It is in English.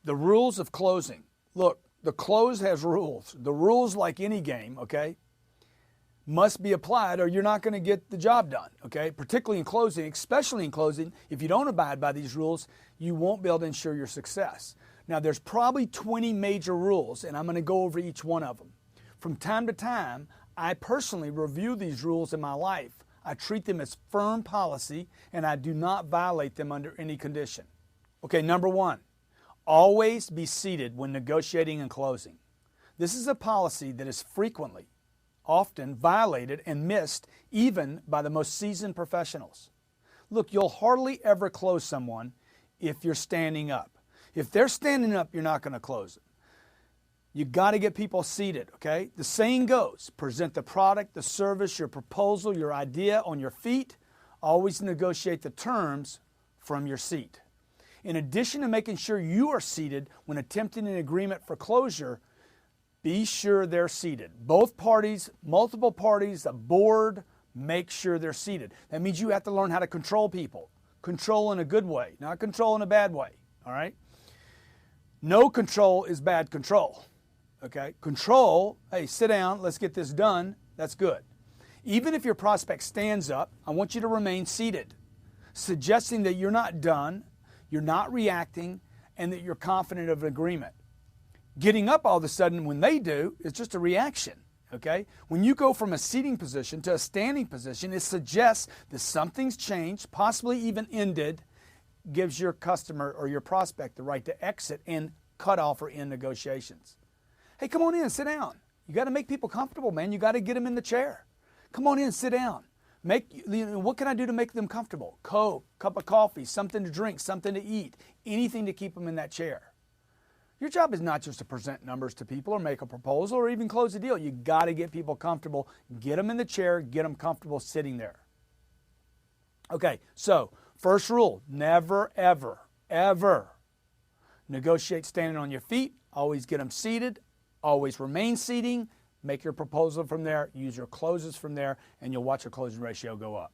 The rules of closing. Look, the close has rules. The rules, like any game, okay, must be applied or you're not going to get the job done, okay? Particularly in closing, especially in closing, if you don't abide by these rules, you won't be able to ensure your success. Now, there's probably 20 major rules, and I'm going to go over each one of them. From time to time, I personally review these rules in my life. I treat them as firm policy, and I do not violate them under any condition. Okay, number one, always be seated when negotiating and closing. This is a policy that is frequently, often violated and missed even by the most seasoned professionals. Look, you'll hardly ever close someone if you're standing up. If they're standing up, you're not going to close them. You got to get people seated, okay? The saying goes, present the product, the service, your proposal, your idea on your feet. Always negotiate the terms from your seat. In addition to making sure you are seated when attempting an agreement for closure, be sure they're seated. Both parties, multiple parties, a board, make sure they're seated. That means you have to learn how to control people. Control in a good way, not control in a bad way, all right? No control is bad control, okay? Control, hey, sit down, let's get this done, that's good. Even if your prospect stands up, I want you to remain seated, suggesting that you're not done, you're not reacting, and that you're confident of an agreement. Getting up all of a sudden when they do is just a reaction, okay? When you go from a seating position to a standing position, it suggests that something's changed, possibly even ended, gives your customer or your prospect the right to exit and cut off or end negotiations. Hey, come on in, sit down. You got to make people comfortable, man. You got to get them in the chair. Come on in, sit down. What can I do to make them comfortable? Coke, cup of coffee, something to drink, something to eat, anything to keep them in that chair. Your job is not just to present numbers to people or make a proposal or even close a deal. You got to get people comfortable, get them in the chair, get them comfortable sitting there. Okay, so first rule, never, ever, ever negotiate standing on your feet. Always get them seated. Always remain seating. Make your proposal from there. Use your closes from there, and you'll watch your closing ratio go up.